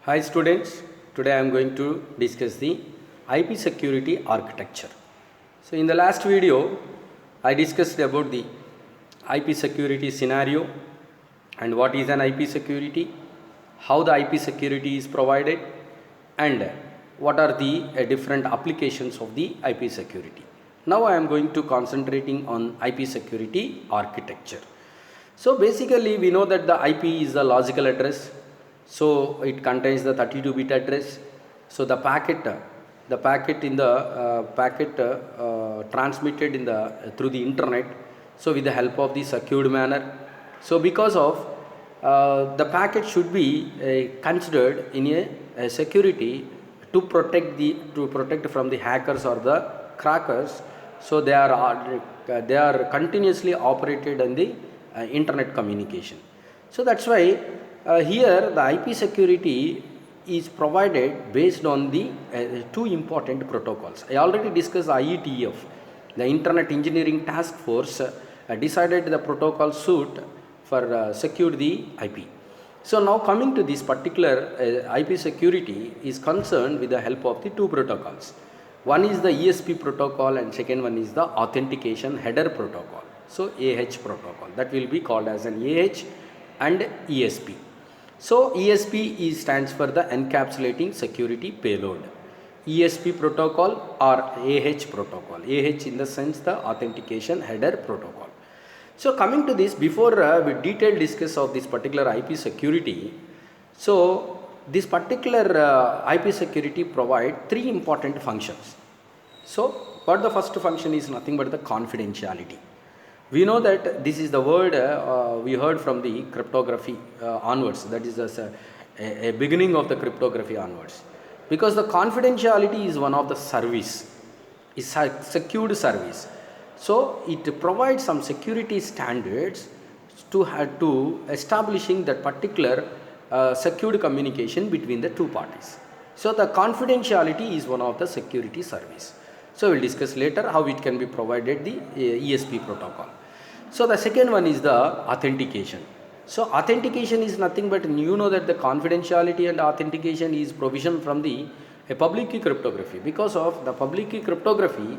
Hi students, today I am going to discuss the IP security architecture. So in the last video, I discussed about the IP security scenario and what is an IP security, how the IP security is provided, and what are the different applications of the IP security. Now I am going to concentrating on IP security architecture. So basically we know that the IP is the logical address. So it contains the 32-bit address. So the packet in the packet transmitted in the through the internet. So with the help of the secured manner. So because of the packet should be considered in a security to protect from the hackers or the crackers. So they are continuously operated in the internet communication. So that's why here the IP security is provided based on the two important protocols. I already discussed IETF, the Internet Engineering Task Force decided the protocol suite for secure the IP. So now coming to this particular IP security is concerned with the help of the two protocols. One is the ESP protocol and second one is the authentication header protocol. So AH protocol, that will be called as an AH and ESP. So ESP stands for the encapsulating security payload. ESP protocol or AH protocol. AH in the sense the authentication header protocol. So coming to this, before we detailed discuss of this particular IP security, so this particular IP security provide three important functions. So what the first function is nothing but the confidentiality. We know that this is the word we heard from the cryptography onwards, that is a beginning of the cryptography onwards, because the confidentiality is one of the service, is a secured service. So it provides some security standards to establishing that particular secured communication between the two parties. So the confidentiality is one of the security service. So we will discuss later how it can be provided the ESP protocol. So the second one is the authentication. So authentication is nothing but, you know that the confidentiality and authentication is provision from the public key cryptography. Because of the public key cryptography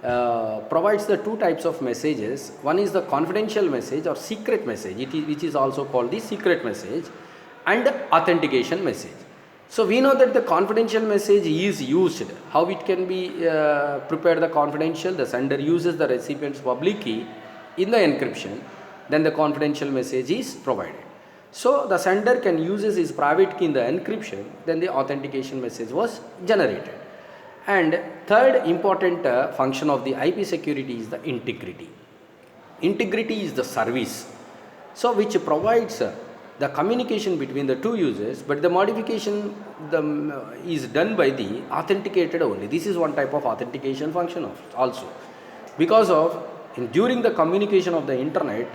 provides the two types of messages. One is the confidential message or secret message, which is also called the secret message, and authentication message. So we know that the confidential message is used. How it can be prepared the confidential? The sender uses the recipient's public key in the encryption, then the confidential message is provided. So the sender can use his private key in the encryption, then the authentication message was generated. And third important function of the IP security is the integrity. Integrity is the service, so which provides the communication between the two users, but the modification is done by the authenticated only. This is one type of authentication function also, because of during the communication of the internet,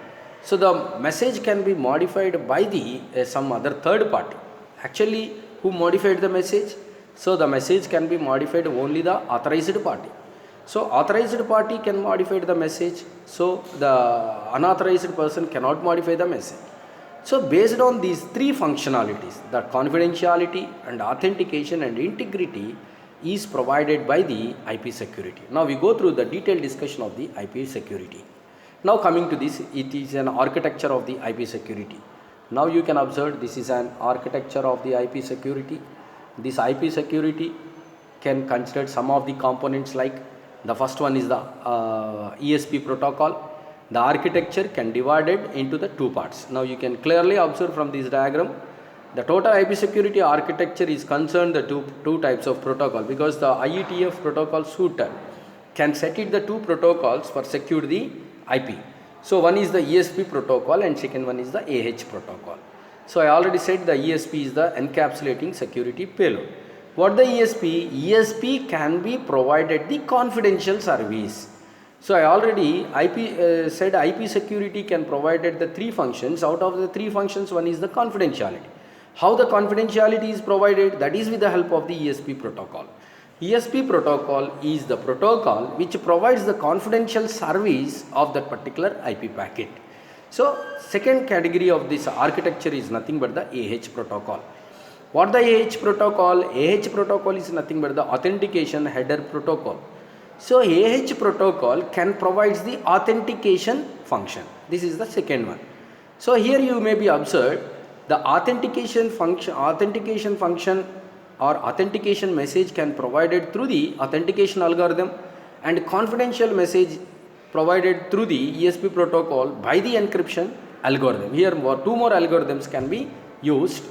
so the message can be modified by the some other third party. Actually, who modified the message? So the message can be modified only the authorized party. So authorized party can modify the message, so the unauthorized person cannot modify the message. So based on these three functionalities, the confidentiality and authentication and integrity is provided by the IP security. Now we go through the detailed discussion of the IP security. Now coming to this, it is an architecture of the IP security. Now you can observe this is an architecture of the IP security. This IP security can consider some of the components, like the first one is the ESP protocol. The architecture can divide it into the two parts. Now you can clearly observe from this diagram, the total IP security architecture is concerned the two types of protocol, because the IETF protocol suite can set it the two protocols for secure the IP. So one is the ESP protocol and second one is the AH protocol. So I already said the ESP is the encapsulating security payload. What the ESP? ESP can be provided the confidential service. So I already said IP security can provide the three functions. Out of the three functions, one is the confidentiality. How the confidentiality is provided? That is with the help of the ESP protocol. ESP protocol is the protocol which provides the confidential service of that particular IP packet. So second category of this architecture is nothing but the AH protocol. What the AH protocol? AH protocol is nothing but the authentication header protocol. So AH protocol can provide the authentication function. This is the second one. So here you may be observed the authentication function or authentication message can provided through the authentication algorithm, and confidential message provided through the ESP protocol by the encryption algorithm. Here two more algorithms can be used.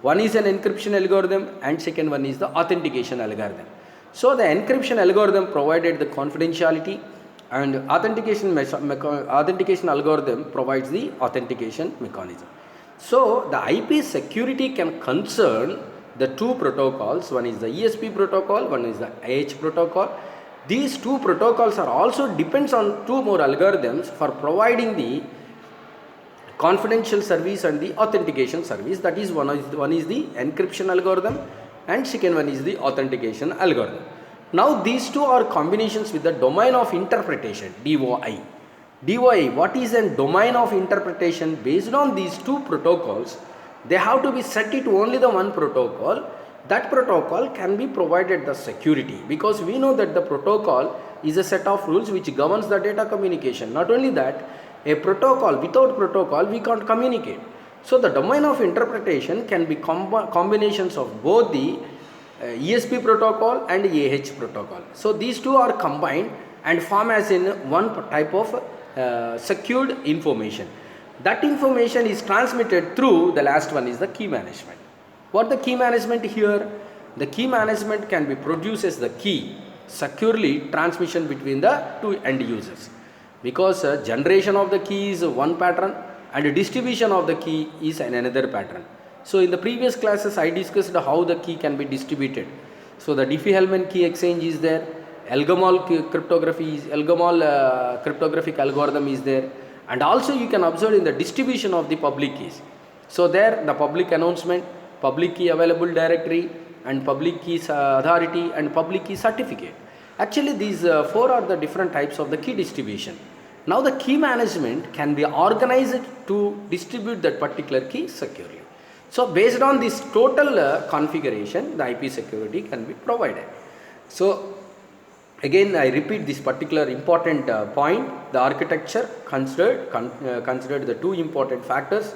One is an encryption algorithm and second one is the authentication algorithm. So the encryption algorithm provided the confidentiality, and authentication algorithm provides the authentication mechanism. So the IP security can concern the two protocols. One is the ESP protocol, one is the AH protocol. These two protocols are also depends on two more algorithms for providing the confidential service and the authentication service. That is one is the encryption algorithm and second one is the authentication algorithm. Now these two are combinations with the domain of interpretation, DOI. DOI, what is a domain of interpretation? Based on these two protocols, they have to be set it to only the one protocol. That protocol can be provided the security, because we know that the protocol is a set of rules which governs the data communication. Not only that, a protocol, without protocol we can't communicate. So the domain of interpretation can be combinations of both the ESP protocol and AH protocol. So these two are combined and form as in one type of secured information. That information is transmitted through the last one is the key management. What the key management here? The key management can be produces the key securely transmission between the two end users, because generation of the key is one pattern and distribution of the key is another pattern. So in the previous classes I discussed how the key can be distributed. So the Diffie-Hellman key exchange is there, Elgamal cryptographic algorithm is there, and also you can observe in the distribution of the public keys. So there the public announcement, public key available directory, and public key authority and public key certificate. Actually these four are the different types of the key distribution. Now the key management can be organized to distribute that particular key securely. So based on this total configuration, the IP security can be provided. So again I repeat this particular important point. The architecture considered the two important factors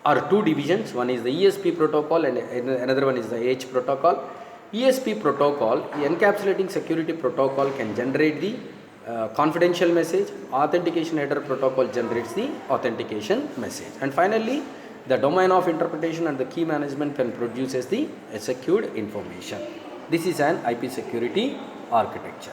or two divisions. One is the ESP protocol and another one is the AH protocol. ESP protocol, encapsulating security protocol, can generate the confidential message. Authentication header protocol generates the authentication message. And finally, the domain of interpretation and the key management can produces the secured information. This is an IP security architecture.